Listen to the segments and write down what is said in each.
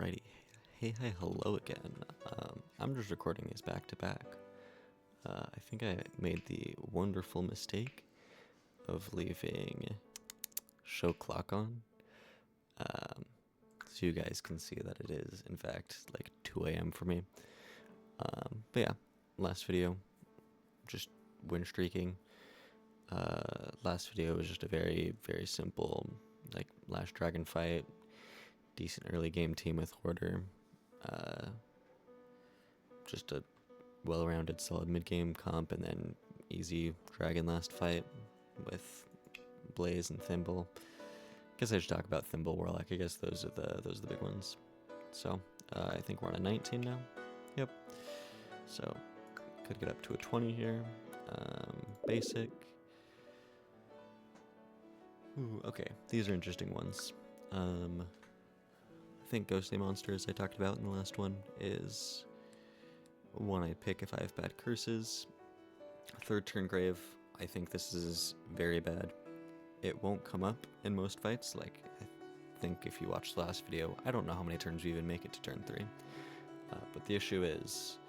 Alrighty. Hey, hi, hello again. I'm just recording these back to back. I think I made the wonderful mistake of leaving show clock on. So you guys can see that it is, in fact, like 2 a.m. for me. But yeah, last video, just Winstreaking. Last video was just a very, very simple, like, last dragon fight. Decent early game team with Hoarder. Just a well-rounded, solid mid-game comp, and then easy dragon last fight with Blaze and Thimble. Guess I should talk about Thimble Warlock. I guess those are the big ones. So I think we're on a 19 now. Yep. So could get up to a 20 here. Basic. Ooh, okay. These are interesting ones. I think Ghostly Monsters I talked about in the last one is one I pick if I have bad curses. Third turn Grave, I think this is very bad. It won't come up in most fights, like I think if you watched the last video, I don't know how many turns we even make it to turn 3. But the issue is,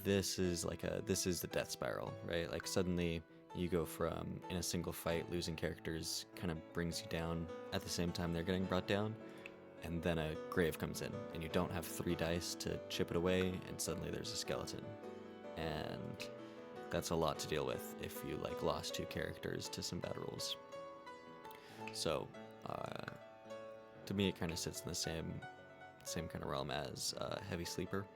this is the death spiral, right? Like suddenly you go from, in a single fight, losing characters kind of brings you down at the same time they're getting brought down, and then a grave comes in, and you don't have 3 dice to chip it away, and suddenly there's a skeleton. And that's a lot to deal with if you, like, lost 2 characters to some bad rules. So, to me it kind of sits in the same kind of realm as Heavy Sleeper,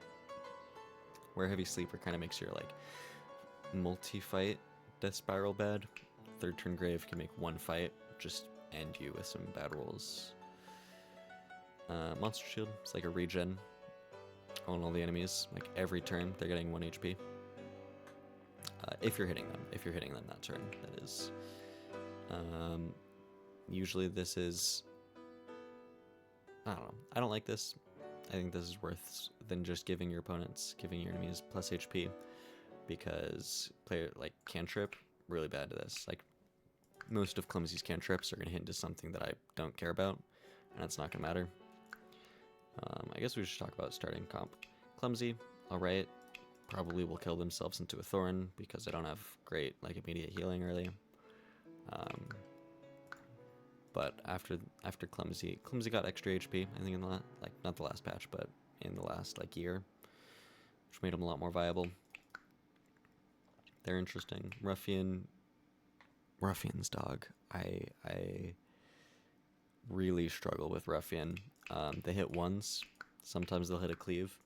where Heavy Sleeper kind of makes your, like, multi-fight Death Spiral bad. Third turn Grave can make one fight just end you with some bad rolls. Monster Shield, it's like a regen on all the enemies. Like every turn they're getting 1 HP. If you're hitting them. If you're hitting them that turn, that is. Usually this is, I don't know. I don't like this. I think this is worse than just giving your enemies plus HP. Because player like cantrip, really bad to this. Like most of Clumsy's cantrips are gonna hit into something that I don't care about, and it's not gonna matter. I guess we should talk about starting comp. Clumsy, alright, probably will kill themselves into a thorn because they don't have great like immediate healing early. But after Clumsy got extra HP, I think in the like not the last patch, but in the last like year, which made them a lot more viable. They're interesting. Ruffian's dog. I really struggle with Ruffian. They hit once. Sometimes they'll hit a cleave,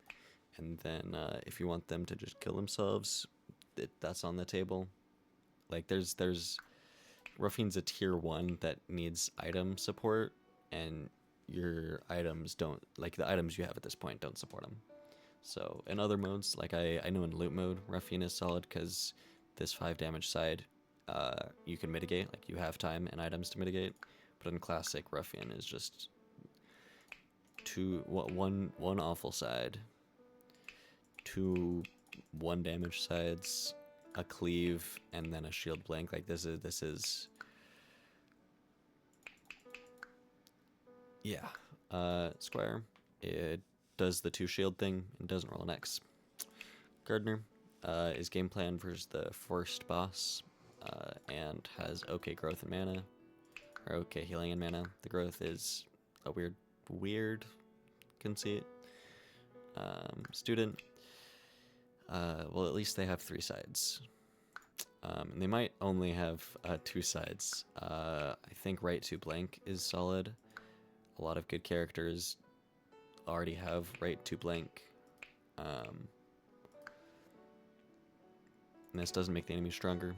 and then if you want them to just kill themselves, that's on the table. Like there's Ruffian's a tier 1 that needs item support, and your items don't, like the items you have at this point don't support them. So in other modes, like I know in loot mode, Ruffian is solid because this 5 damage side, you can mitigate, like you have time and items to mitigate. But in classic, Ruffian is just one awful side, 2 1 damage sides, a cleave, and then a shield blank. Like this is yeah. Squire, it does the 2 shield thing and doesn't roll an X. Gardener is game plan versus the first boss, and has okay growth and mana, or okay healing and mana. The growth is a weird conceit. Student, well, at least they have 3 sides. And they might only have 2 sides. I think right to blank is solid. A lot of good characters already have right to blank. And this doesn't make the enemy stronger.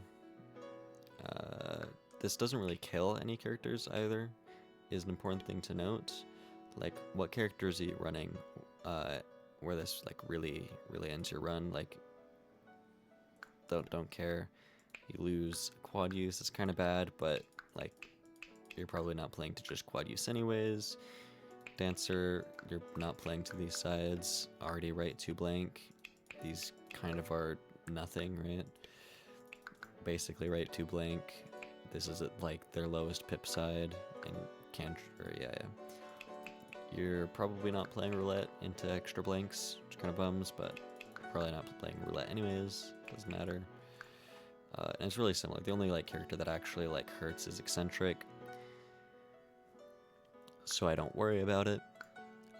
This doesn't really kill any characters either, is an important thing to note. Like, what characters are you running where this like really ends your run? Like, don't care. You lose quad use, it's kind of bad, but like you're probably not playing to just quad use anyways. Dancer, you're not playing to these sides. Already right to blank. These kind of are nothing, right? Basically right to blank. This is like their lowest pip side, and yeah. You're probably not playing roulette into extra blanks, which kind of bums, but probably not playing roulette anyways. Doesn't matter. And it's really similar. The only like character that actually like hurts is eccentric, so I don't worry about it.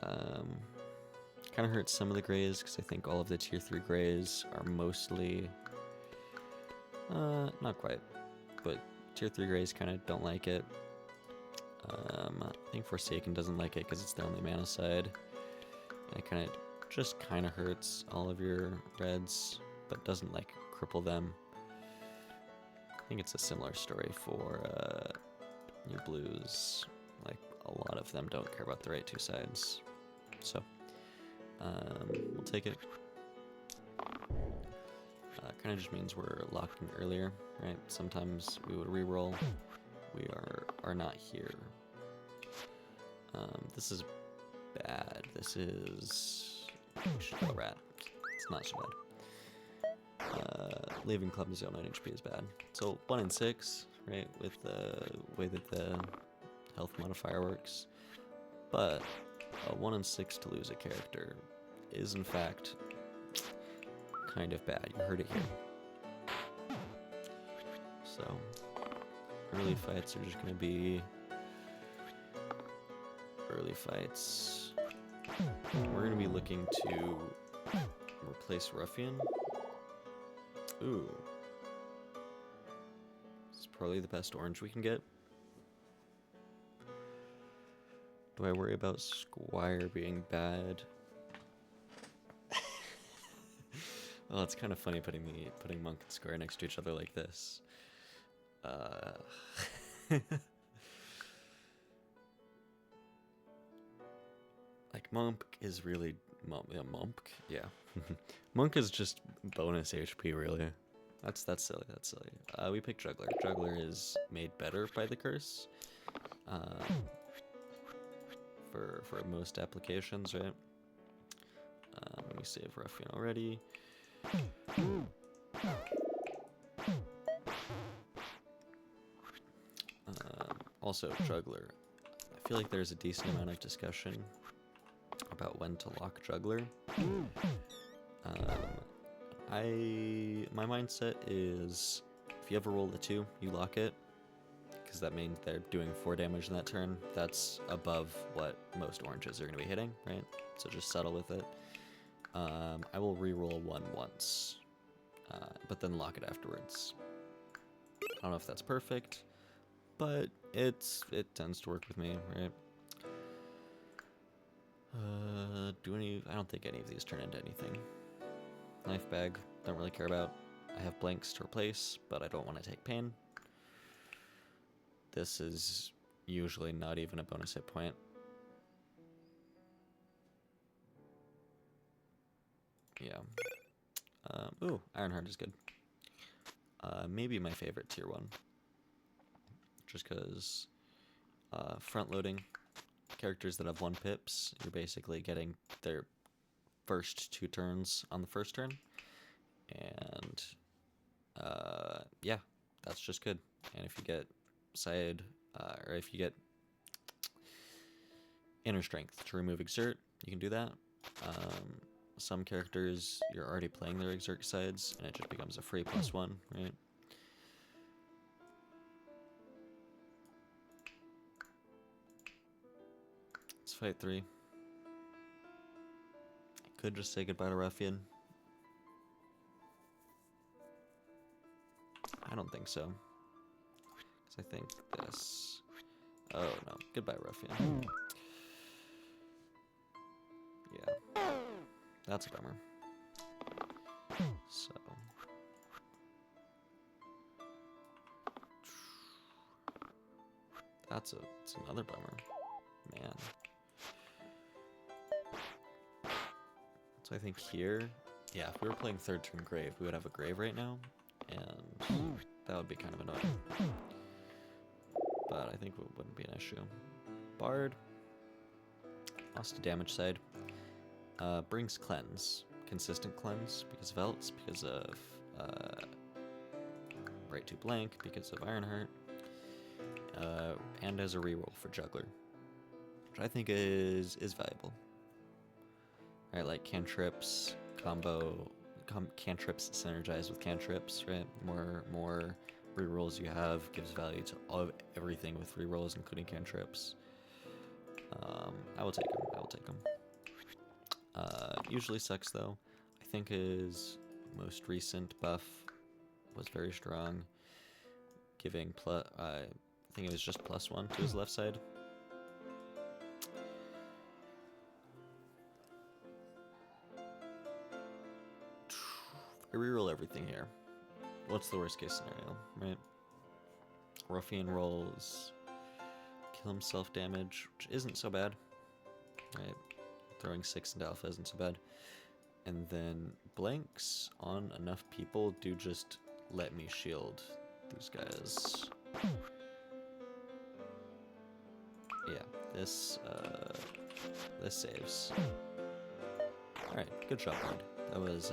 Kind of hurts some of the grays because I think all of the tier 3 grays are mostly not quite, but tier 3 grays kind of don't like it. I think Forsaken doesn't like it because it's the only mana side. And it kind of hurts all of your reds, but doesn't like cripple them. I think it's a similar story for your blues. Like a lot of them don't care about the right two sides, so we'll take it. Kind of just means we're locked in earlier, right? Sometimes we would reroll. We are not here. This is bad. This is... we should go rat. It's not so bad. Leaving Club Zone 9 HP is bad. So 1 in 6, right? With the way that the health modifier works. But a 1 in 6 to lose a character is in fact kind of bad. You heard it here. So early fights are just going to be early fights. We're going to be looking to replace Ruffian. Ooh. This is probably the best orange we can get. Do I worry about Squire being bad? Well, it's kind of funny putting Monk and Squire next to each other like this. Like Monk is really Monk, yeah. Monk is just bonus HP, really. That's silly. That's silly. We pick Juggler. Juggler is made better by the curse. For most applications, right? Let me save Ruffian already. Also, Juggler. I feel like there's a decent amount of discussion about when to lock Juggler. My mindset is if you ever roll a 2, you lock it, because that means they're doing 4 damage in that turn. That's above what most oranges are going to be hitting, right? So just settle with it. I will reroll 1 once, but then lock it afterwards. I don't know if that's perfect, but it tends to work with me, right? I don't think any of these turn into anything. Knife bag, don't really care about. I have blanks to replace, but I don't want to take pain. This is usually not even a bonus hit point. Yeah. Ooh, Ironheart is good. Maybe my favorite tier 1. Just because front loading characters that have 1 pips, you're basically getting their first 2 turns on the first turn. And yeah, that's just good. And if you get side, or if you get inner strength to remove exert, you can do that. Some characters, you're already playing their exert sides, and it just becomes a free +1, right? Let's fight 3. I could just say goodbye to Ruffian. I don't think so. Because I think this... oh no, goodbye Ruffian. Yeah. That's a bummer. So... it's another bummer. Man. So I think here... yeah, if we were playing 3rd turn Grave, we would have a Grave right now. And that would be kind of annoying. But I think it wouldn't be an issue. Bard. Lost to damage side. Brings Cleanse. Consistent Cleanse because of Elts, because of Right to Blank, because of Ironheart. And as a reroll for Juggler. which I think is valuable. Right, like cantrips cantrips synergize with cantrips, right? More rerolls you have gives value to everything with rerolls, including cantrips. I will take them. I will take them. Usually sucks though. I think his most recent buff was very strong, giving I think it was just +1 to his left side. I reroll everything here. What's the worst case scenario, right? Ruffian rolls, kill himself damage, which isn't so bad, right? Throwing 6 into alpha isn't so bad. And then blanks on enough people do just let me shield these guys. Yeah, this saves. Alright, good job, Lord. That was,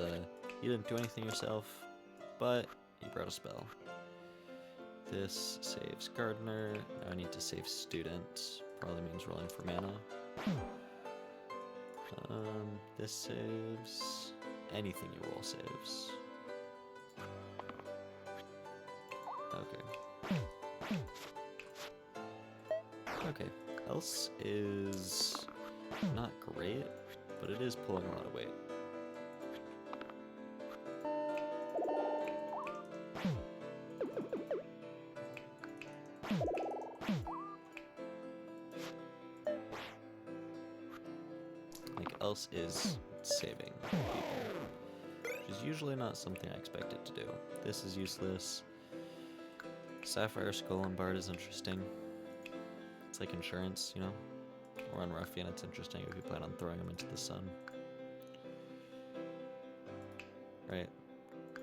you didn't do anything yourself, but you brought a spell. This saves Gardener. Now I need to save Student. Probably means rolling for mana. This saves. Anything you roll saves. Okay. Okay. Else is not great, but it is pulling a lot of weight. Else is saving people, which is usually not something I expect it to do. This is useless. Sapphire Skull and Bard is interesting. It's like insurance, you know? Or on Ruffian, it's interesting if you plan on throwing them into the sun. Right?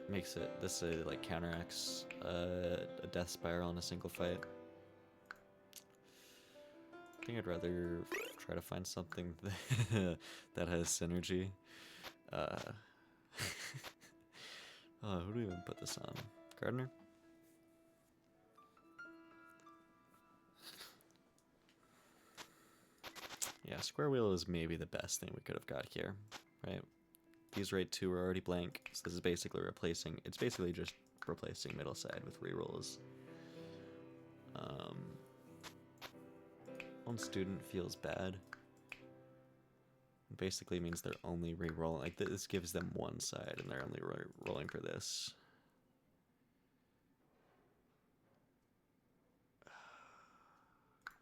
Makes it, this like counteracts a death spiral in a single fight. I think I'd rather try to find something that has synergy. Who do we even put this on? Gardener? Yeah, Square Wheel is maybe the best thing we could have got here, right? These rate 2 are already blank, so this is basically replacing, it's basically just replacing middle side with rerolls. One student feels bad. It basically means they're only re-rolling. Like, this gives them one side, and they're only rolling for this.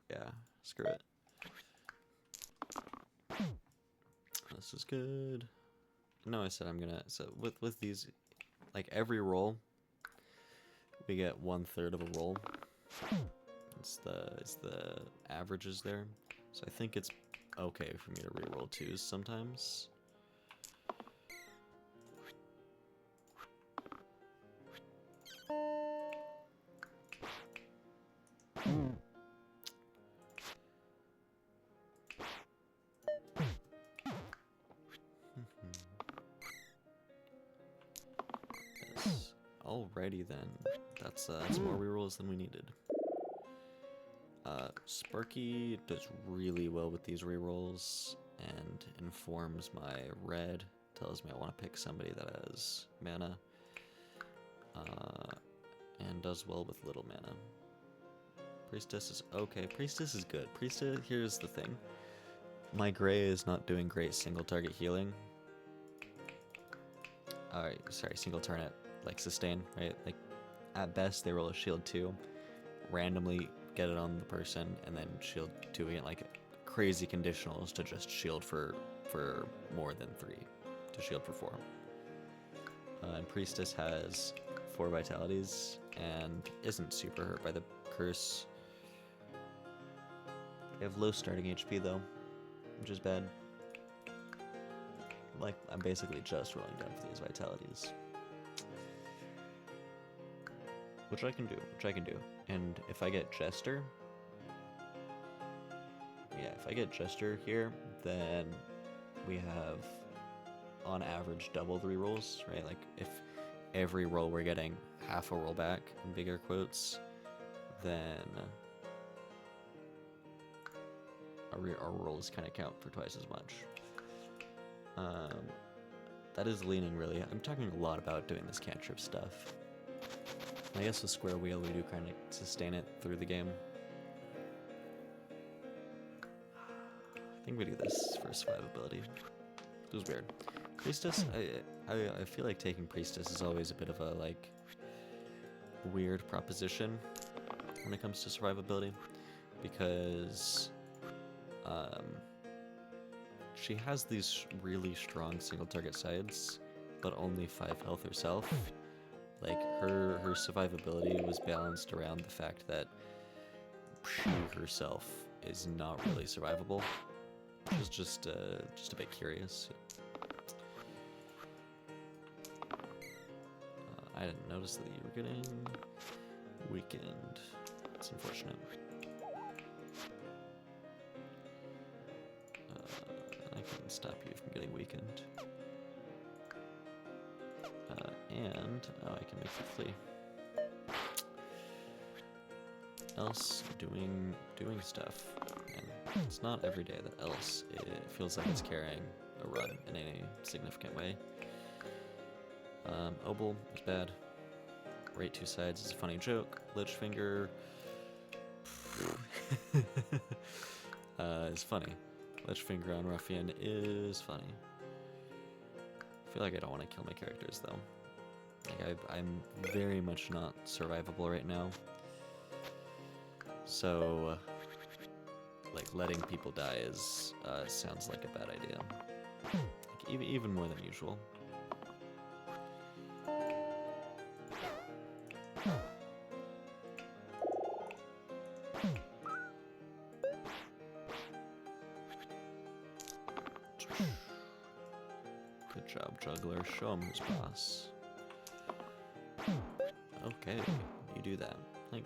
Yeah, screw it. This is good. No, I said I'm gonna. So with these, like every roll, we get 1/3 of a roll. It's the averages there. So I think it's okay for me to reroll 2s sometimes. Yes. Alrighty then. That's more rerolls than we needed. Sparky does really well with these rerolls and informs my red. Tells me I want to pick somebody that has mana. And does well with little mana. Priestess is okay. Priestess is good. Priestess, here's the thing. My gray is not doing great single target healing. Alright, sorry, single target, like sustain, right? Like, at best, they roll a shield 2, randomly get it on the person, and then shield 2 again, like crazy conditionals to just shield for more than 3, to shield for 4. And Priestess has 4 vitalities, and isn't super hurt by the curse. They have low starting HP though, which is bad. Like, I'm basically just rolling down for these vitalities. Which I can do. And if I get Jester, yeah, if I get Jester here, then we have, on average, double the rerolls, right? Like, if every roll we're getting half a roll back, in bigger quotes, then our rolls kind of count for twice as much. That is leaning really. I'm talking a lot about doing this cantrip stuff. I guess with square wheel we do kind of sustain it through the game. I think we do this for survivability. It was weird. Priestess, I feel like taking Priestess is always a bit of a like weird proposition when it comes to survivability, because she has these really strong single target sides, but only 5 health herself. Like her survivability was balanced around the fact that she herself is not really survivable. Which is just a bit curious. I didn't notice that you were getting weakened. It's unfortunate. I can stop you from getting weakened. And I can make you flee. Else doing stuff. And it's not every day that Else it feels like it's carrying a run in any significant way. Obel is bad. Rate 2 sides is a funny joke. Lichfinger is funny. Lichfinger on Ruffian is funny. I feel like I don't want to kill my characters though. Like I'm very much not survivable right now. So like letting people die is sounds like a bad idea. Like, even more than usual. Good job, Juggler. Show him who's boss. Okay, you do that. Like,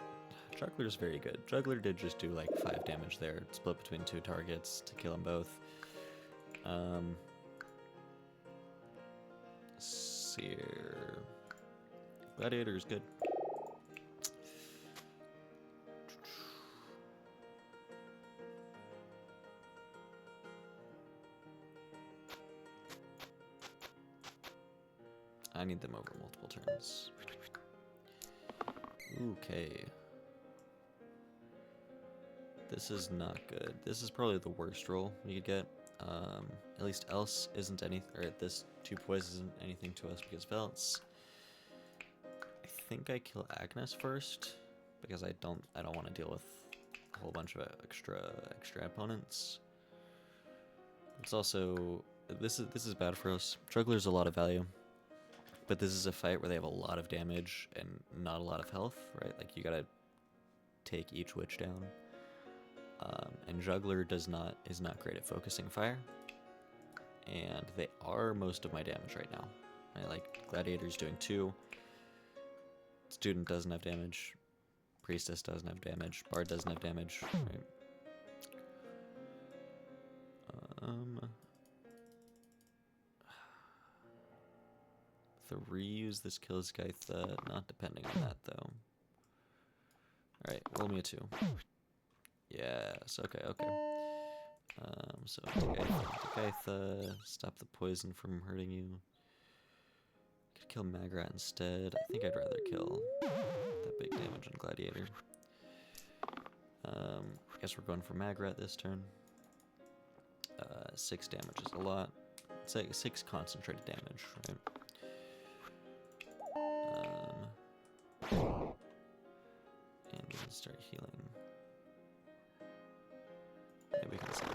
Juggler's very good. Juggler did just do like 5 damage there, split between 2 targets to kill them both. Seer. Gladiator is good. I need them over multiple turns. Okay. This is not good. This is probably the worst roll we could get. At least Else isn't anything, or this 2 poise isn't anything to us because of Else. I think I kill Agnes first because I don't want to deal with a whole bunch of extra opponents. It's also this is bad for us. Juggler's a lot of value. But this is a fight where they have a lot of damage and not a lot of health, right? Like, you gotta take each witch down. And Juggler is not great at focusing fire. And they are most of my damage right now. Right? Like, Gladiator's doing 2. Student doesn't have damage. Priestess doesn't have damage. Bard doesn't have damage, right? The reuse this kills Gaitha, not depending on that though. Alright, roll me a 2. Yes, okay. So to Gaitha, stop the poison from hurting you. Could kill Magrat instead. I think I'd rather kill that big damage on Gladiator. I guess we're going for Magrat this turn. 6 damage is a lot. It's like 6 concentrated damage, right? And we'll start healing. Maybe we can save.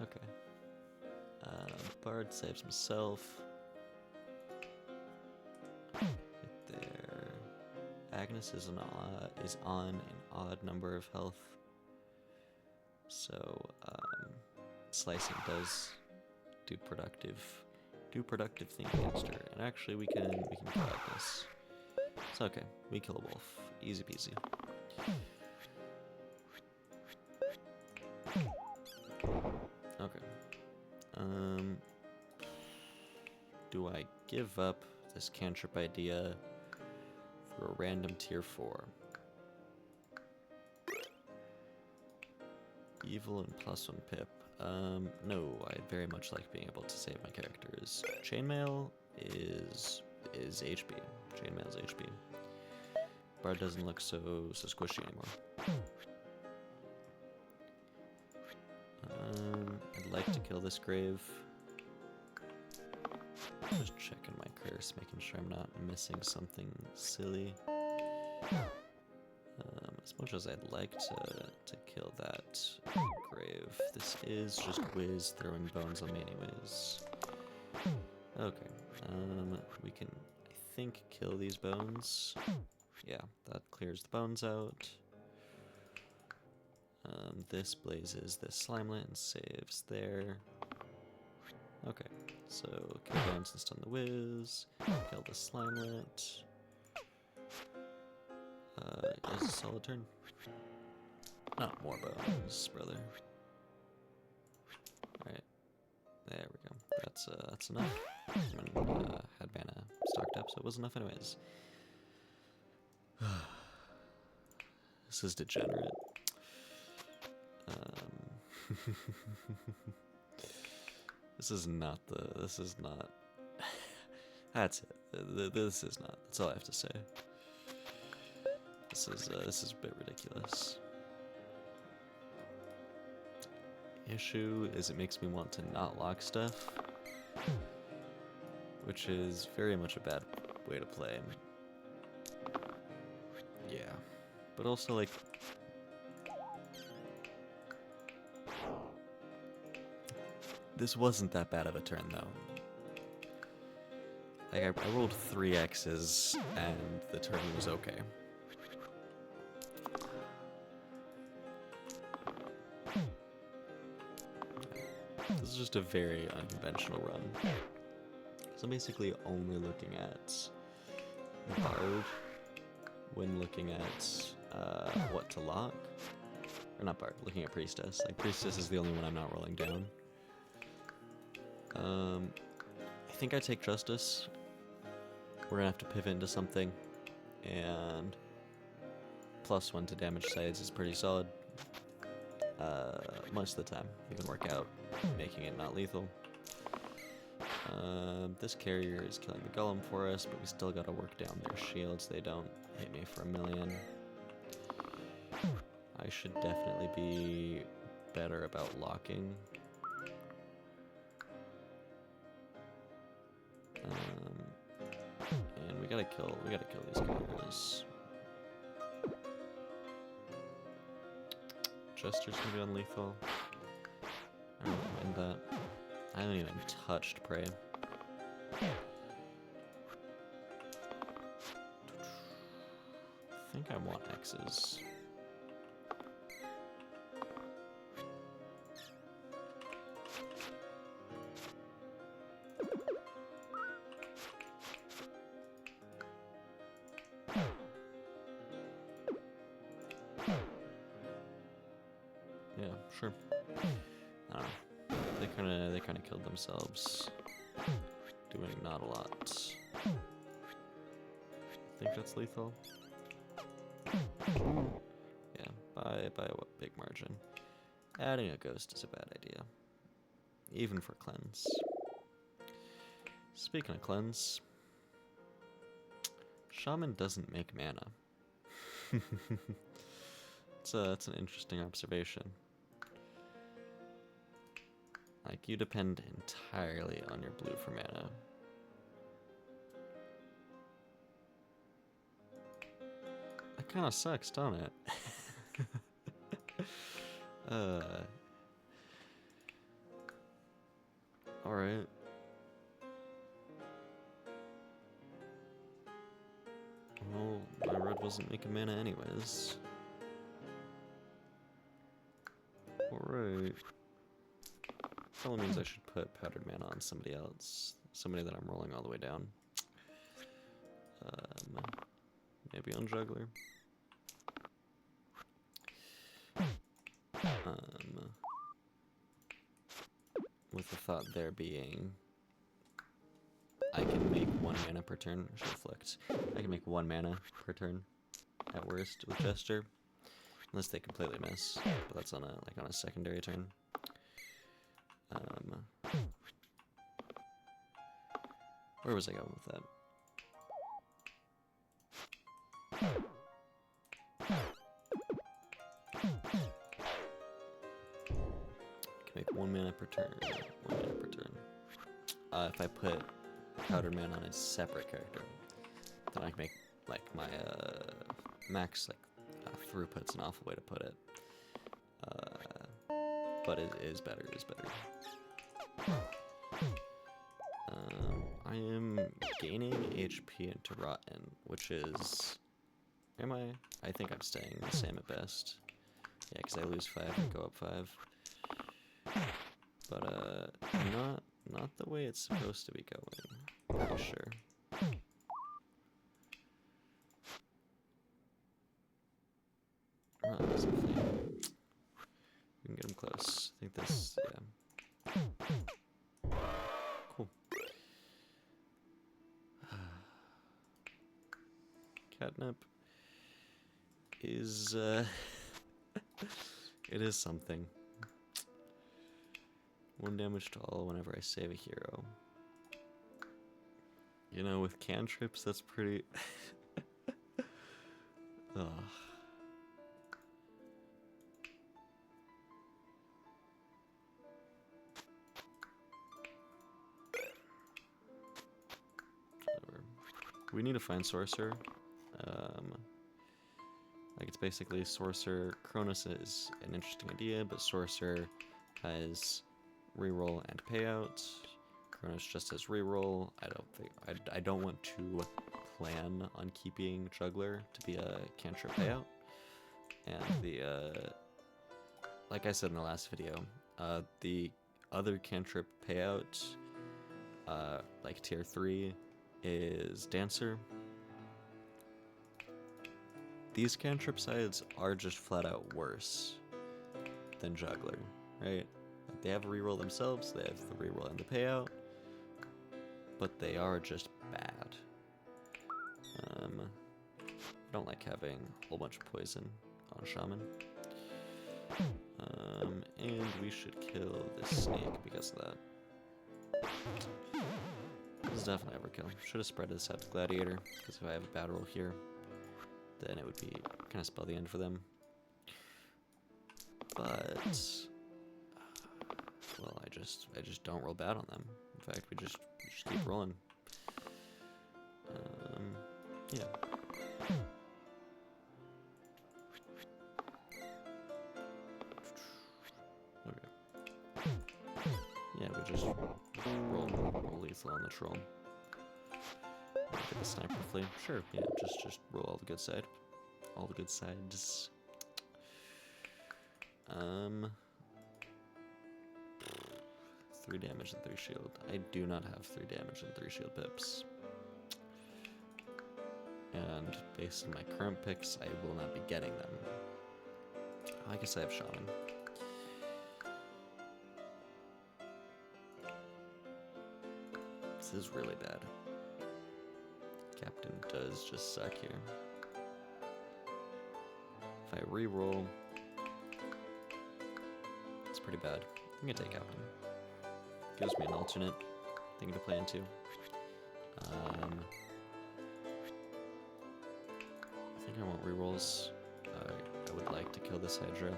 Okay. Bard saves himself. Agnes is on an odd number of health, so slicing does do productive thing against her. And actually, we can kill Agnes. It's okay. We kill a wolf, easy peasy. Do I give up this cantrip idea for a random tier 4? Evil and +1 pip. No, I very much like being able to save my characters. Chainmail is HP. Chainmail is HP. Bard doesn't look so squishy anymore. I'd like to kill this grave. Just checking my curse, making sure I'm not missing something silly. As much as I'd like to kill that grave, this is just Wiz throwing bones on me anyways. Okay, we can, I think, kill these bones. Yeah, that clears the bones out. This blazes this slimelet and saves there. Okay, so kill bones and stun the Wiz. Kill the slimelet. Is a solid turn? Not more bones, brother. Alright, there we go. That's enough. Had mana stocked up, so it was enough anyways. This is degenerate. This is not. That's it. This is not. That's all I have to say. This is a bit ridiculous. Issue is it makes me want to not lock stuff, which is very much a bad way to play. Yeah, but also like this wasn't that bad of a turn though. Like I rolled 3 X's and the turn was okay. This is just a very unconventional run. So I'm basically only looking at Bard when looking at what to lock. Or not Bard, looking at Priestess. Like Priestess is the only one I'm not rolling down. I think I take Justice. We're gonna have to pivot into something. And +1 to damage sides is pretty solid. Most of the time, you can work out making it not lethal. This carrier is killing the golem for us, but we still gotta work down their shields. They don't hit me for a million. I should definitely be better about locking. And we gotta kill these carriers. Jester's gonna be unlethal. I don't mind that. I haven't even touched Prey. I think I want X's. Yeah, sure. I don't know. They kinda killed themselves. Doing not a lot. I think that's lethal. Yeah, by a big margin. Adding a ghost is a bad idea. Even for cleanse. Speaking of cleanse, Shaman doesn't make mana. It's an interesting observation. Like, you depend entirely on your blue for mana. That kind of sucks, don't it? Alright. Well, my red wasn't making mana anyways. Alright. Probably means I should put powdered mana on somebody else. Somebody that I'm rolling all the way down. Maybe on Juggler. With the thought there being, I can make 1 mana per turn. I should have flicked. I can make 1 mana per turn, at worst, with Gesture. Unless they completely miss, but that's on a secondary turn. Where was I going with that? Can make 1 mana per turn. 1 mana per turn. If I put Powdered Man on a separate character, then I can make like my max throughput's an awful way to put it. But it is better. It is better. I am gaining HP into Rotten, which is... Am I? I think I'm staying the same at best. Yeah, because I lose 5 and go up 5. But, not the way it's supposed to be going. Pretty sure. Rotten doesn't flame. We can get him close. I think this, yeah. Cool. Catnip is, it is something. 1 damage to all whenever I save a hero. You know, with cantrips, that's pretty... Ugh. We need to find Sorcerer. Like, it's basically Sorcerer. Cronus is an interesting idea, but Sorcerer has reroll and payout. Cronus just has reroll. I don't want to plan on keeping Juggler to be a cantrip payout. And like I said in the last video, the other cantrip payout, like tier 3, is Dancer. These cantrip sides are just flat out worse than Juggler, right? Like, they have a reroll themselves, they have the reroll and the payout, but they are just bad. I don't like having a whole bunch of poison on Shaman. And we should kill this snake because of that. This is definitely overkill. Should have spread this out to Gladiator, because if I have a bad roll here, then it would be kind of spell the end for them. But well, I just don't roll bad on them. In fact, we just keep rolling. Yeah. Okay. Yeah, we just roll lethal on the troll. Get the sniper flame. Sure, yeah, just roll all the good side. All the good sides. 3 damage and 3 shield. I do not have 3 damage and 3 shield pips. And based on my current picks, I will not be getting them. I guess I have Shaman. This is really bad. Captain does just suck here. If I re-roll, it's pretty bad. I'm gonna take Captain. Gives me an alternate thing to play into. I think I want re-rolls. I would like to kill this Hydra.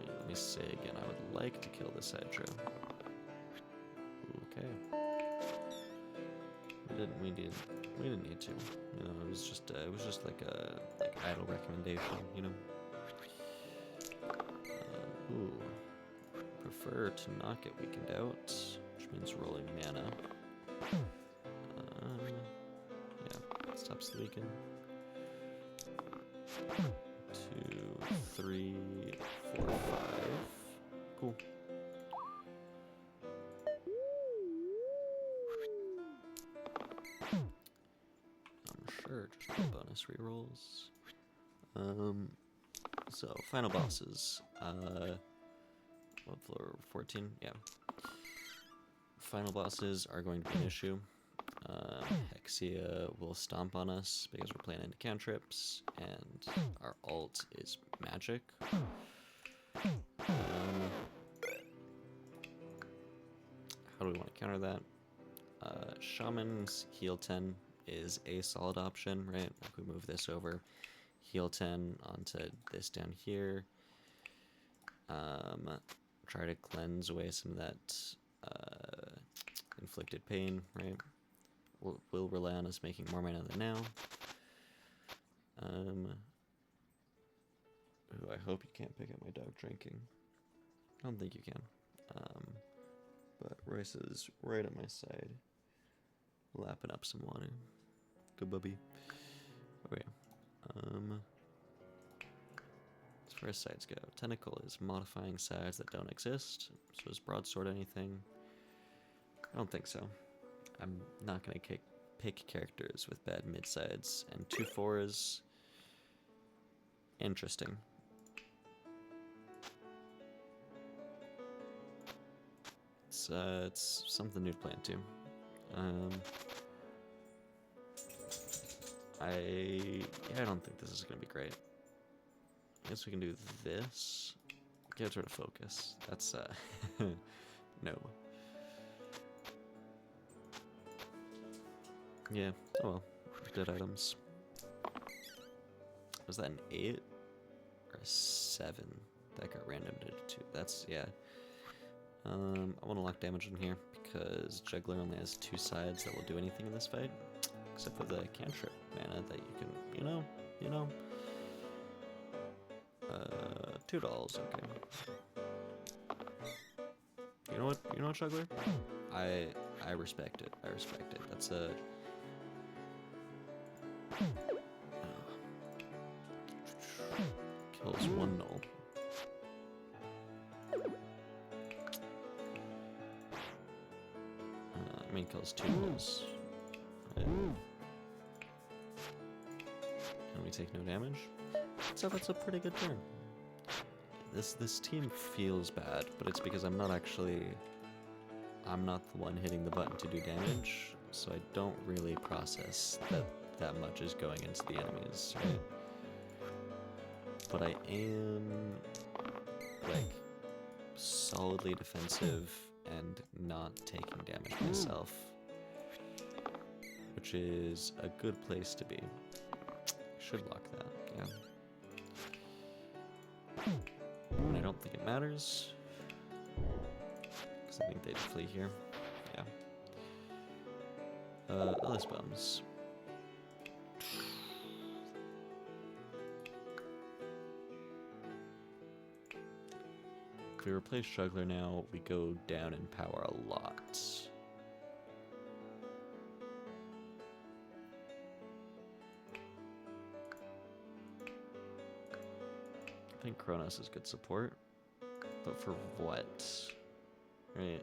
Let me say again, I would like to kill this Hydra. Okay. We didn't need to. You know, it was just like a idle recommendation. You know. Ooh. Prefer to not get weakened out, which means rolling mana. Yeah, stops the weaken. 2, 3, 4, 5. Cool. Sure, just bonus rerolls. So final bosses. What floor? 14? Yeah. Final bosses are going to be an issue. Hexia will stomp on us because we're playing into cantrips, and our ult is magic. How do we want to counter that? Shaman's heal 10 is a solid option, right? If we move this over, heal 10 onto this down here. Try to cleanse away some of that inflicted pain, right? We'll rely on us making more mana than now. Ooh, I hope you can't pick up my dog drinking. I don't think you can. But Royce is right at my side, lapping up some water. Good bubby. Okay. As far as sides go, Tentacle is modifying sides that don't exist. So is Broadsword anything? I don't think so. I'm not gonna pick characters with bad mid sides, and 2/4 is interesting. It's something new to play into. I don't think this is gonna be great. I guess we can do this. Get her to focus. That's no. Yeah. Oh well. Dead items. Was that an 8 or a 7? That got random to 2. That's yeah. I want to lock damage in here because Juggler only has 2 sides that will do anything in this fight, except for the cantrip mana that you can, you know. $2, okay. You know what, Juggler? I respect it. That's a kills 1 null. Kills 2 nulls. And we take no damage. So that's a pretty good turn. This team feels bad, but it's because I'm not the one hitting the button to do damage, so I don't really process that much is going into the enemies, right? But I am like solidly defensive and not taking damage myself, which is a good place to be. Should lock that, yeah. And I don't think it matters, because I think they'd flee here, yeah. Ellis Bums. If we replace Juggler now, we go down in power a lot. I think Kronos is good support, but for what? Right?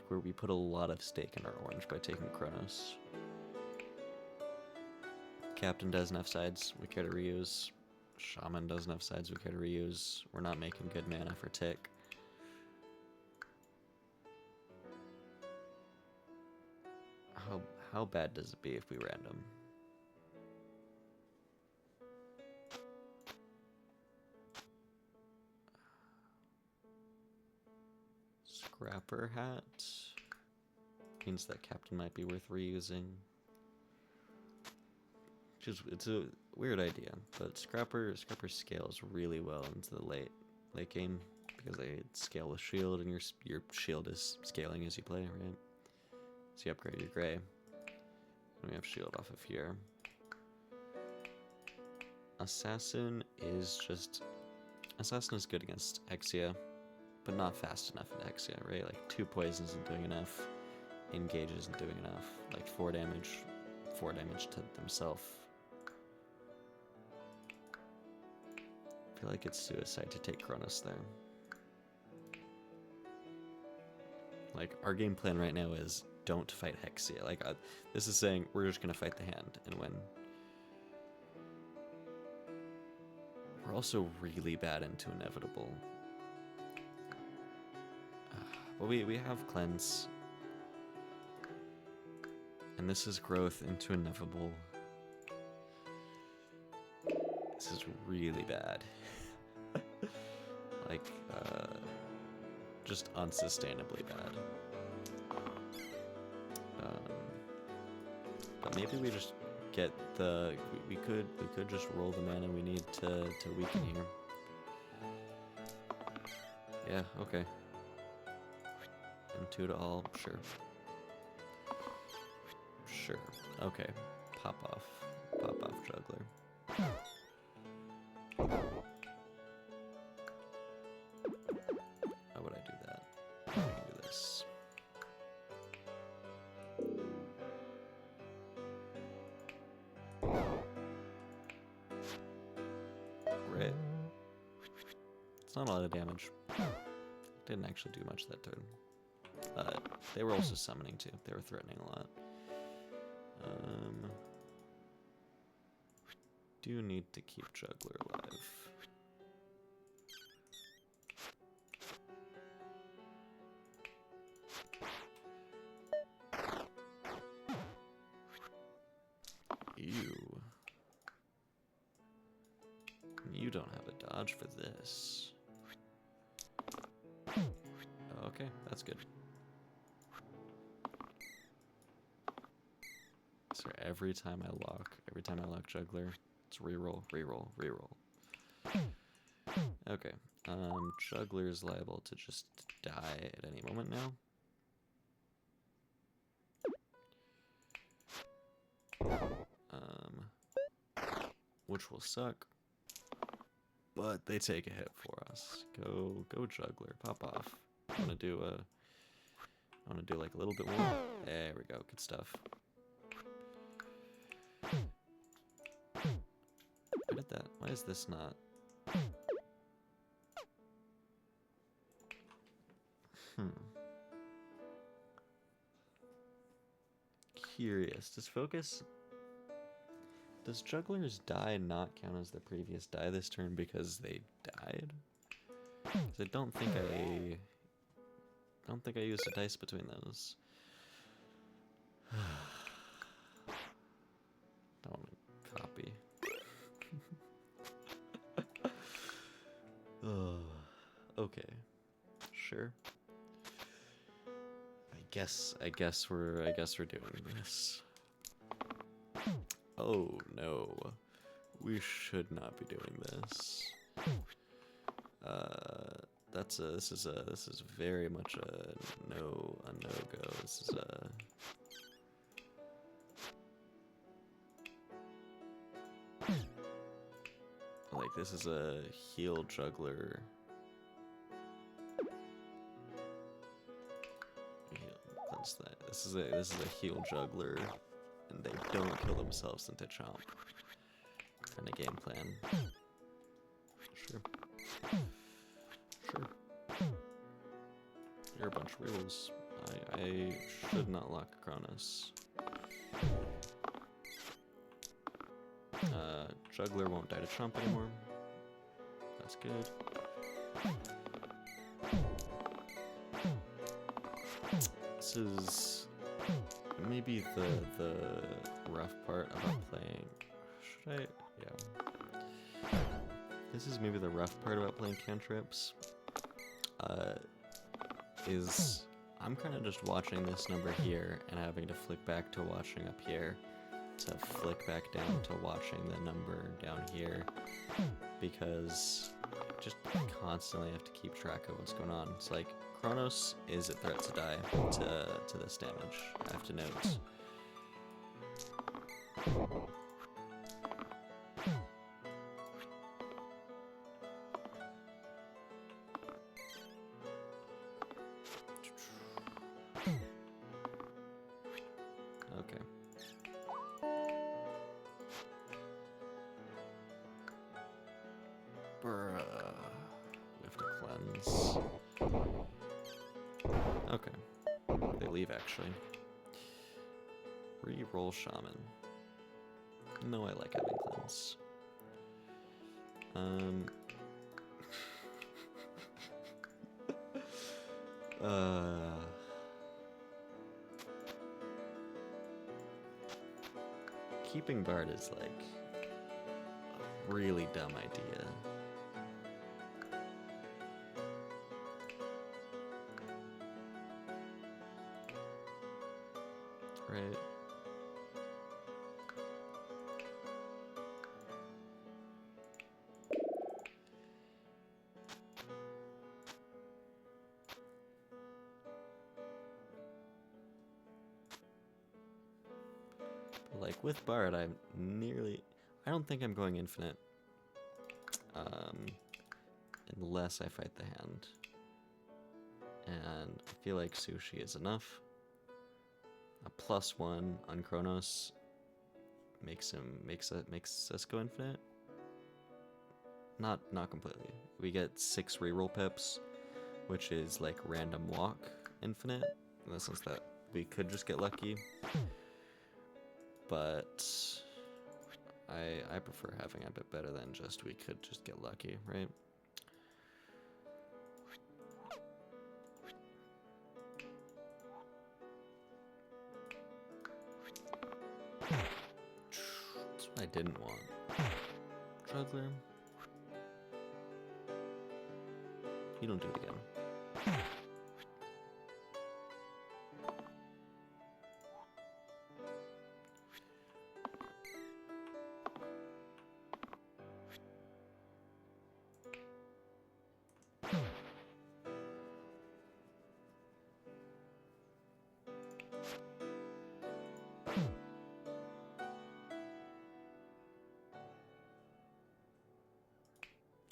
Where we put a lot of stake in our orange by taking Kronos. Captain doesn't have sides we care to reuse. Shaman doesn't have sides we care to reuse. We're not making good mana for Tick. How bad does it be if we random? Scrapper hat means that Captain might be worth reusing. It's a weird idea, but Scrapper scales really well into the late game because they scale with shield, and your shield is scaling as you play, right? So you upgrade your gray, and we have shield off of here. Assassin is good against Hexia, but not fast enough into Hexia, right? Like 2 poisons isn't doing enough, engage isn't doing enough, like 4 damage to themselves. I feel like it's suicide to take Kronos there. Like, our game plan right now is don't fight Hexia. Like, this is saying we're just gonna fight the hand and win. We're also really bad into Inevitable. Well, we have cleanse. And this is growth into ineffable. This is really bad. Like, just unsustainably bad. But maybe we just get the... We could just roll the mana we need to weaken here. Yeah, okay. And 2 to all, sure. Sure. Okay. Pop off juggler. How would I do that? I can do this. Great. It's not a lot of damage. Didn't actually do much that turn. They were also summoning too. They were threatening a lot. Do need to keep Juggler alive. Ew. You don't have a dodge for this. Okay, that's good. So every time I lock Juggler, it's reroll, reroll, reroll. Okay, Juggler is liable to just die at any moment now. Which will suck, but they take a hit for us. Go Juggler, pop off. I wanna do like a little bit more. There we go, good stuff. Why did that? Why is this not? Curious. Does Juggler's die not count as the previous die this turn because they died? Because I don't think I used a dice between those. Don't want to copy. Okay, sure. I guess we're doing this. Oh no, we should not be doing this. This is very much a no-go. This is this is a heal Juggler. Cleanse that. This is a heal Juggler, and they don't kill themselves into chomp. Kind of game plan. Sure. Sure. You're a bunch of rules. I should not lock Kronos. Juggler won't die to chomp anymore. That's good. This is maybe the rough part about playing. Should I? Yeah. This is maybe the rough part about playing cantrips. Is I'm kind of just watching this number here and having to flick back to watching up here, to flick back down to watching the number down here, because I just constantly have to keep track of what's going on. It's like Kronos is a threat to die to this damage. I have to note. Okay. Bruh. We have to cleanse. Okay. They leave, actually. Re-roll Shaman. No, I like having cleanse. Keeping Bard is like a really dumb idea. Right? Like with Bard, I don't think I'm going infinite. Unless I fight the hand. And I feel like Sushi is enough. A +1 on Kronos makes us go infinite. Not completely. We get 6 reroll pips, which is like random walk infinite, in the sense that we could just get lucky. But I prefer having a bit better than just we could just get lucky, right? That's what I didn't want. Juggler. You don't do it again.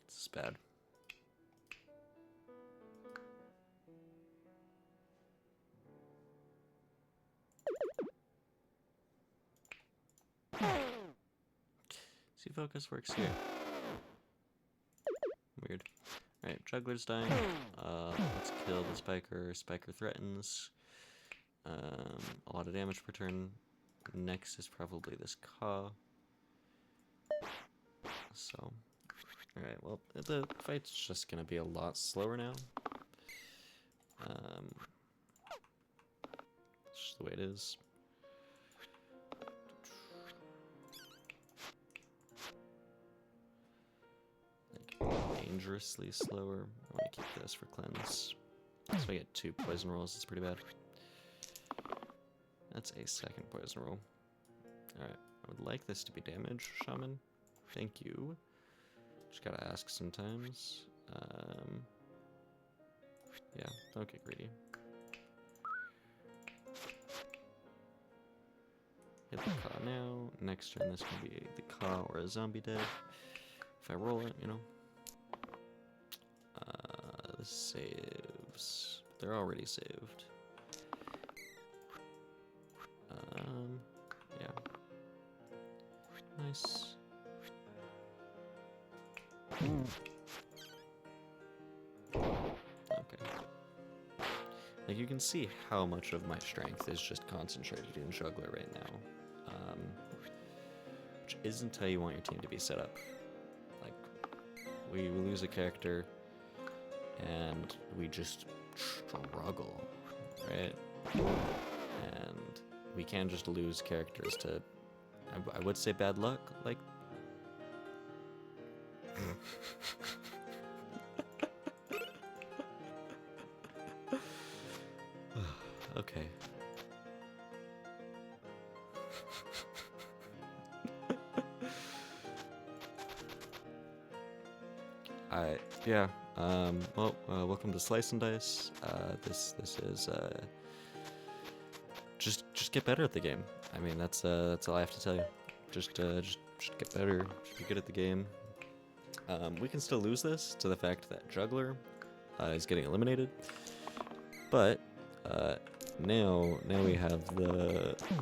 This is bad. See, focus works here. Weird. Alright, Juggler's dying. Let's kill the Spiker. Spiker threatens. A lot of damage per turn. Next is probably this Ka. So, alright, well, the fight's just gonna be a lot slower now. It's just the way it is. Like, dangerously slower. I want to keep this for cleanse. So I get 2 poison rolls, it's pretty bad. That's a 2nd poison roll. Alright, I would like this to be damage, Shaman. Thank you. Just gotta ask sometimes. Yeah, don't get greedy. Hit the Ka now. Next turn this can be the Ka or a zombie dead. If I roll it, you know. This saves. They're already saved. Yeah. Nice. Okay. Like, you can see how much of my strength is just concentrated in Juggler right now. Which isn't how you want your team to be set up. Like, we lose a character, and we just struggle, right? And we can't just lose characters to, I would say, bad luck, like... Okay. Yeah. Well, welcome to Slice and Dice. This is just get better at the game. I mean, that's all I have to tell you. Just get better. Just be good at the game. We can still lose this to the fact that Juggler is getting eliminated, but now we have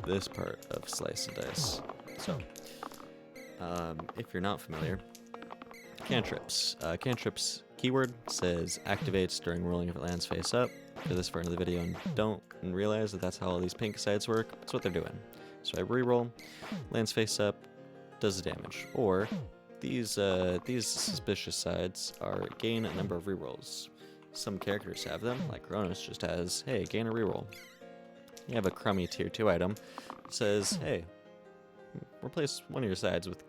this part of Slice and Dice. So, if you're not familiar, cantrips. Cantrips keyword says activates during rolling if it lands face up. For this part of the video, and don't realize that that's how all these pink sides work. That's what they're doing. So I reroll, lands face up, does the damage. Or these suspicious sides are gain a number of rerolls. some characters have them, like Kronos just has, hey, gain a reroll. You have a crummy tier 2 item that says, hey, replace one of your sides with,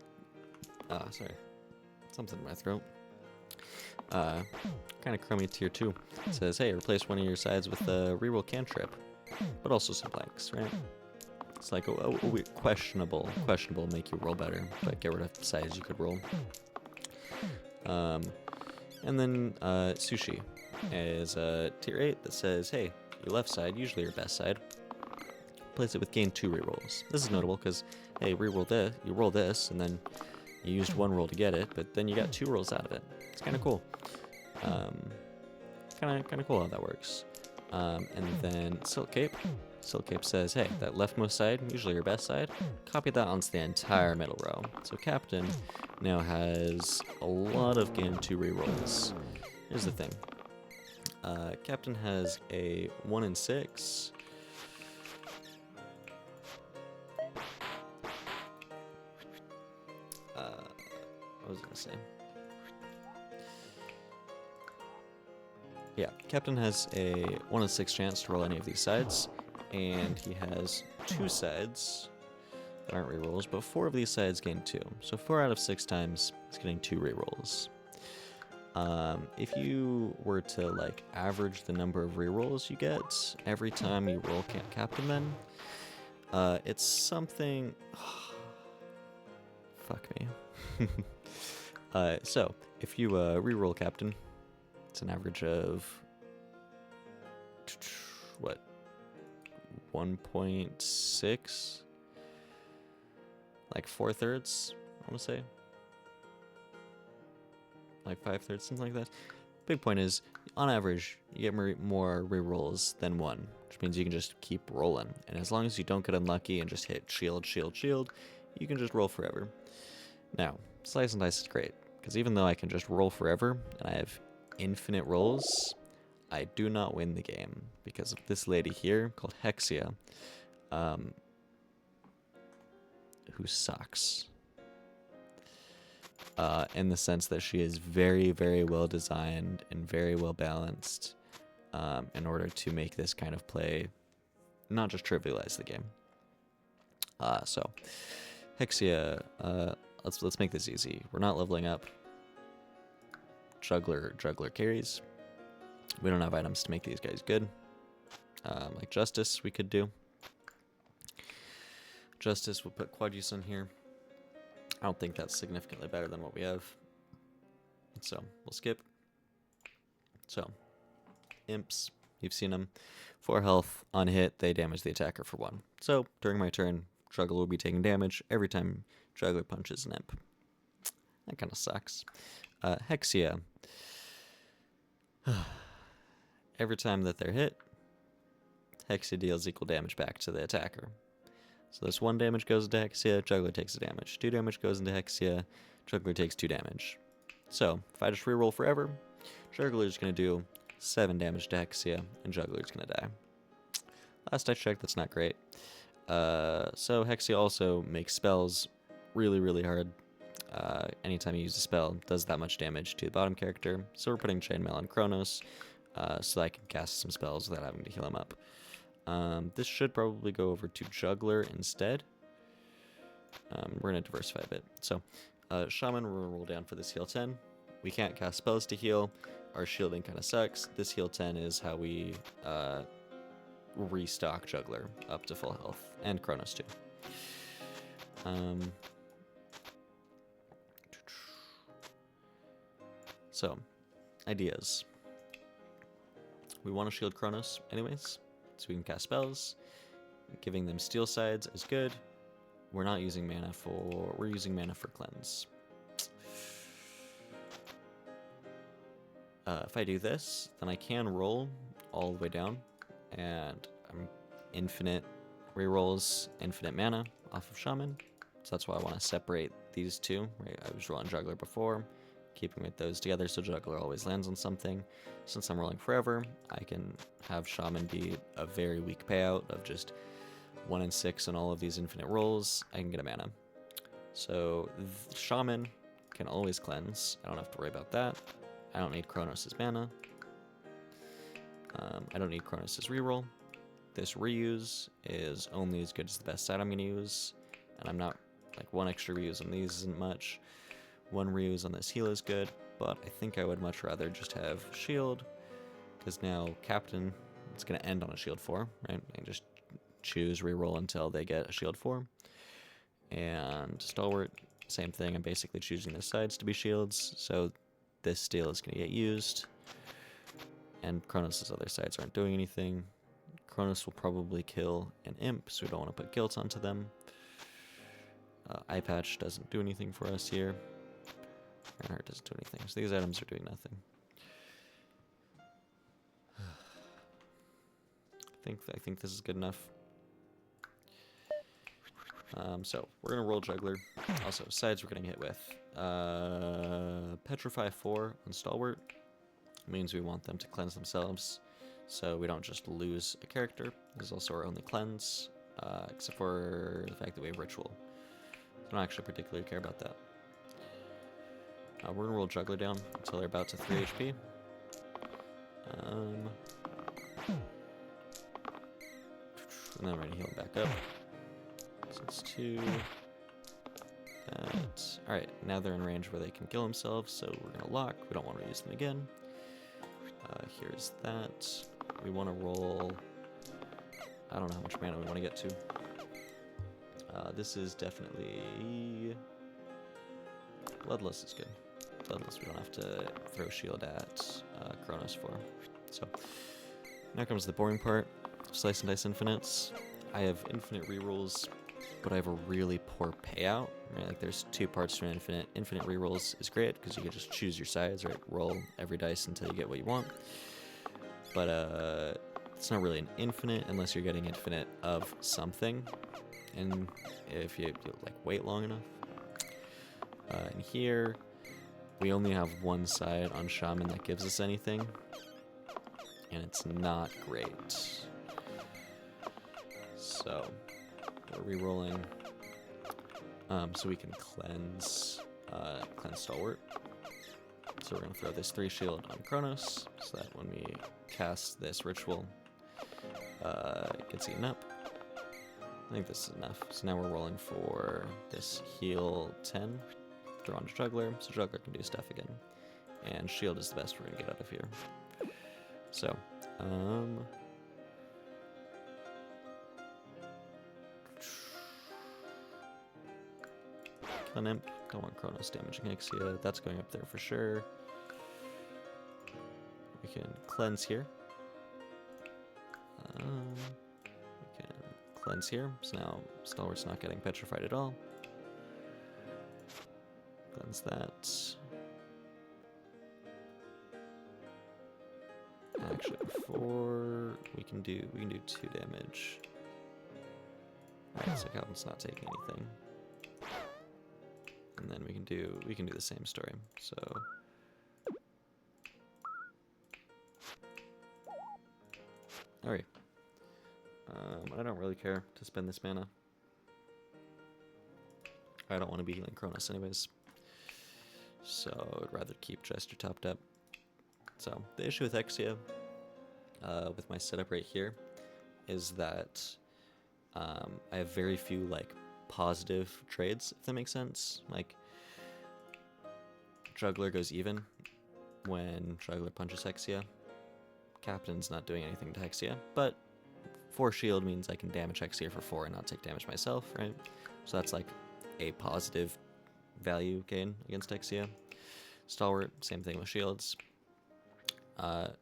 sorry, something in my throat. Kind of crummy tier 2. It says, hey, replace one of your sides with a reroll cantrip, but also some blanks, right? It's like, questionable make you roll better, but get rid of sides you could roll. And then Sushi is a tier 8 that says, hey, your left side, usually your best side, replace it with gain 2 rerolls. This is notable because, hey, reroll this, you roll this, and then you used 1 roll to get it, but then you got 2 rolls out of it. It's kind of cool. Kind of cool how that works. And then Silk Cape. Silk Cape says, hey, that leftmost side, usually your best side, copy that onto the entire middle row. So Captain now has a lot of gain 2 rerolls. Here's the thing. Captain has a 1 in 6. What was I going to say? Yeah, Captain has a 1 in 6 chance to roll any of these sides, and he has 2 sides that aren't rerolls, but 4 of these sides gain 2. So 4 out of 6 times he's getting 2 rerolls. If you were to like average the number of rerolls you get every time you roll Captain, then it's something. Fuck me. So if you reroll Captain, it's an average of what, 1.6, like 4/3, I want to say. Like 5/3, something like that. Big point is, on average, you get more rerolls than 1, which means you can just keep rolling. And as long as you don't get unlucky and just hit shield, shield, shield, you can just roll forever. Now, Slice and Dice is great, because even though I can just roll forever, and I have infinite rolls, I do not win the game, because of this lady here, called Hexia, who sucks. In the sense that she is very, very well designed and very well balanced in order to make this kind of play not just trivialize the game. So, Hexia, let's make this easy. We're not leveling up. Juggler carries. We don't have items to make these guys good. Like Justice, we could do. Justice, we'll put Quad Use on here. I don't think that's significantly better than what we have. So, we'll skip. So, Imps, you've seen them. 4 health, on hit, they damage the attacker for 1. So, during my turn, Juggler will be taking damage every time Juggler punches an Imp. That kind of sucks. Hexia. Every time that they're hit, Hexia deals equal damage back to the attacker. So this 1 damage goes into Hexia, Juggler takes the damage. 2 damage goes into Hexia, Juggler takes 2 damage. So, if I just reroll forever, Juggler's going to do 7 damage to Hexia, and Juggler's going to die. Last I checked, that's not great. So Hexia also makes spells really, really hard. Anytime you use a spell, it does that much damage to the bottom character. So we're putting Chainmail on Kronos, so I can cast some spells without having to heal him up. This should probably go over to Juggler instead. We're going to diversify a bit. So, Shaman, we're going to roll down for this heal 10. We can't cast spells to heal. Our shielding kind of sucks. This heal 10 is how we restock Juggler up to full health. And Kronos too. So, ideas. We want to shield Kronos anyways, so we can cast spells. Giving them steel sides is good. We're not using mana for... We're using mana for cleanse. If I do this, then I can roll all the way down, and I'm infinite rerolls, infinite mana off of Shaman. So that's why I want to separate these two. Right? I was rolling Juggler before, keeping with those together so Juggler always lands on something. Since I'm rolling forever, I can have Shaman be a very weak payout of just 1 in 6 on all of these infinite rolls. I can get a mana. So Shaman can always cleanse. I don't have to worry about that. I don't need Kronos' mana. I don't need Cronus' reroll. This reuse is only as good as the best side I'm going to use, and I'm not, like, one extra reuse on these isn't much. One reuse on this heal is good, but I think I would much rather just have shield, because now Captain, it's going to end on a shield 4, right? And just choose reroll until they get a shield 4. And Stalwart, same thing, I'm basically choosing the sides to be shields, so this steal is going to get used. And Cronus' other sides aren't doing anything. Cronus will probably kill an imp, so we don't want to put guilt onto them. Eye Patch doesn't do anything for us here. Ironheart doesn't do anything, so these items are doing nothing. I think this is good enough. So we're gonna roll Juggler. Also, sides we're getting hit with. Petrify 4 on Stalwart means we want them to cleanse themselves, so we don't just lose a character. This is also our only cleanse, except for the fact that we have Ritual. I don't actually particularly care about that. We're gonna roll Juggler down until they're about to 3 HP. And then we're gonna heal him back up. So it's 2. That. Alright, now they're in range where they can kill themselves, so we're gonna lock. We don't want to use them again. Here's that. We want to roll. I don't know how much mana we want to get to. This is definitely. Bloodlust is good. Bloodlust we don't have to throw shield at Cronus for. So, now comes the boring part. Slice and Dice Infinites. I have infinite rerolls, but I have a really poor payout. Right? Like there's 2 parts to an infinite. Infinite rerolls is great because you can just choose your sides, right? Roll every dice until you get what you want. But it's not really an infinite unless you're getting infinite of something, and if you like wait long enough. And here we only have one side on Shaman that gives us anything, and it's not great. So we're rerolling so we can cleanse Stalwart. So we're going to throw this 3 shield on Cronus, so that when we cast this ritual, it gets eaten up. I think this is enough. So now we're rolling for this heal 10, throw on Juggler, so Juggler can do stuff again. And shield is the best we're going to get out of here. So, kill an imp. Don't want Chronos damaging Hexia. That's going up there for sure. We can cleanse here. We can cleanse here. So now Stalwart's not getting petrified at all. Cleanse that. Actually, before we can do 2 damage. Alright, so Calvin's not taking anything. And then we can do the same story. So alright. I don't really care to spend this mana. I don't want to be healing Cronus anyways. So I'd rather keep Jester topped up. So the issue with Hexia, with my setup right here, is that I have very few like positive trades, if that makes sense. Like Juggler goes even when Juggler punches Hexia. Captain's not doing anything to Hexia, but 4 shield means I can damage Hexia for 4 and not take damage myself, right? So that's like a positive value gain against Hexia. Stalwart, same thing with shields. We'll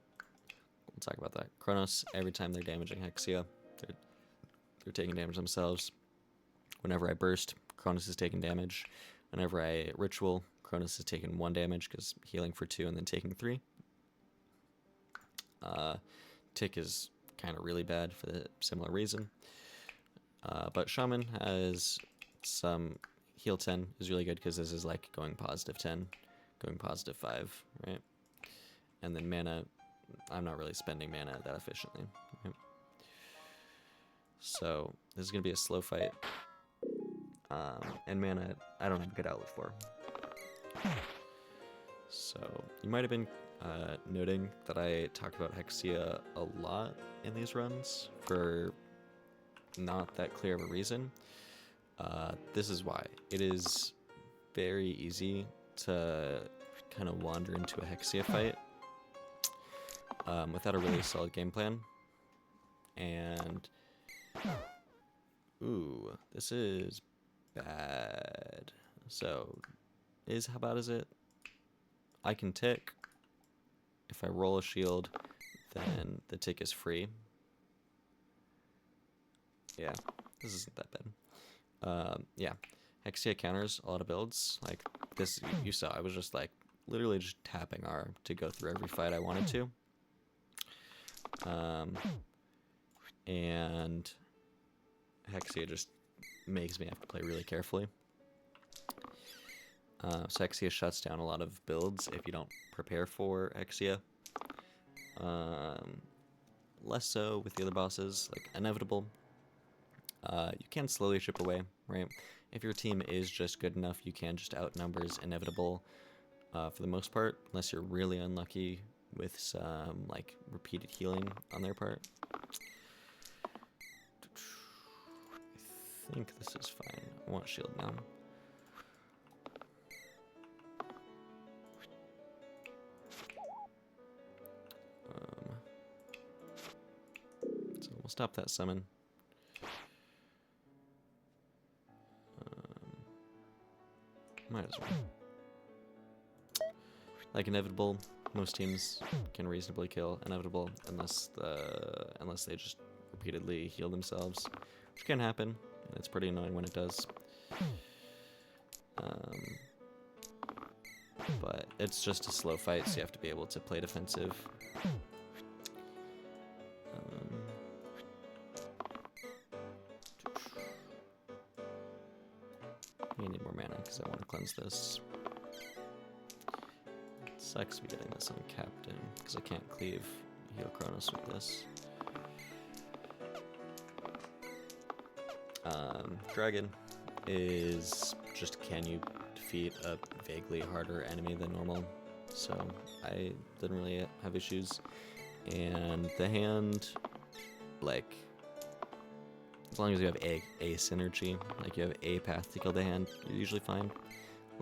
talk about that. Chronos, every time they're damaging Hexia, they're taking damage themselves. Whenever I burst, Chronos is taking damage. Whenever I ritual, Chronos is taking 1 damage because healing for 2 and then taking 3. Tick is kind of really bad for the similar reason. But Shaman has some heal 10 is really good because this is like going positive 10, going positive 5, right? And then mana, I'm not really spending mana that efficiently. Right? So this is going to be a slow fight. And mana, I don't have a good outlet for. So you might have been noting that I talk about Hexia a lot in these runs for not that clear of a reason. This is why. It is very easy to kind of wander into a Hexia fight without a really solid game plan. And ooh, this is bad. So, how bad is it? I can tick. If I roll a shield, then the tick is free. Yeah, this isn't that bad. Yeah, Hexia counters a lot of builds. Like this, you saw, I was just like literally just tapping R to go through every fight I wanted to. And Hexia just makes me have to play really carefully. So Hexia shuts down a lot of builds if you don't prepare for Hexia. Less so with the other bosses, like Inevitable. You can slowly chip away, right? If your team is just good enough, you can just outnumbers Inevitable for the most part, unless you're really unlucky with some like repeated healing on their part. I think this is fine. I want shield now. So we'll stop that summon. Might as well. Like Inevitable, most teams can reasonably kill Inevitable unless they just repeatedly heal themselves, which can happen. It's pretty annoying when it does. But it's just a slow fight, so you have to be able to play defensive. I need more mana because I want to cleanse this. It sucks me getting this on Captain because I can't cleave Heal Chronos with this. Dragon is just, can you defeat a vaguely harder enemy than normal? So I didn't really have issues. And the hand, like, as long as you have a synergy, like you have a path to kill the hand, you're usually fine.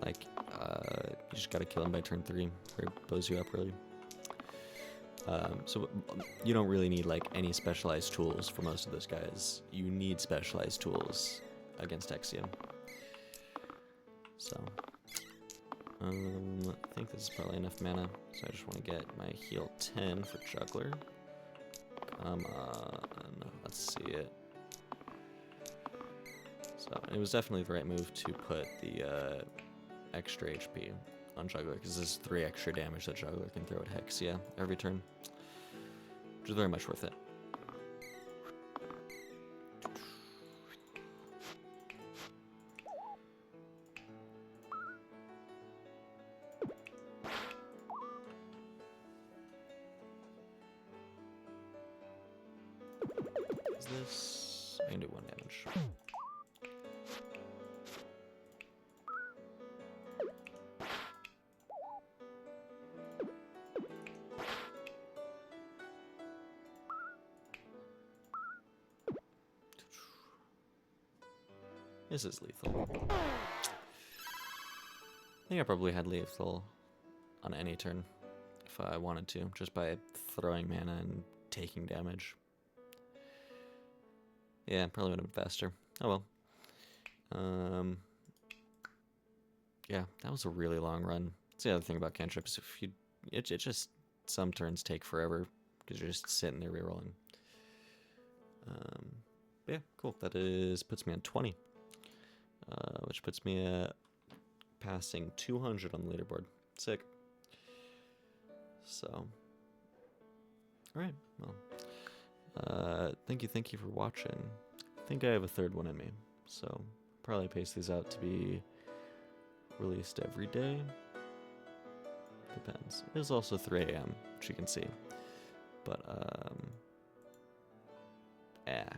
Like, you just gotta kill him by turn 3, or it blows you up really. So you don't really need like any specialized tools for most of those guys. You need specialized tools against Hexia. So, I think this is probably enough mana. So I just want to get my heal 10 for Juggler. Come on, let's see it. So it was definitely the right move to put the extra HP on Juggler, because this is 3 extra damage that Juggler can throw at Hexia every turn, which is very much worth it. Is this? I can do 1 damage. This is lethal. I think I probably had lethal on any turn if I wanted to, just by throwing mana and taking damage. Yeah, probably would have been faster. Oh well. Yeah, that was a really long run. That's the other thing about cantrips. If you, it just, some turns take forever because you're just sitting there rerolling. Yeah, cool. That puts me on 20. Which puts me at passing 200 on the leaderboard. Sick. So, alright, well, thank you for watching. I think I have a 3rd one in me, so probably pace these out to be released every day. Depends. It is also 3 AM, which you can see, but, yeah.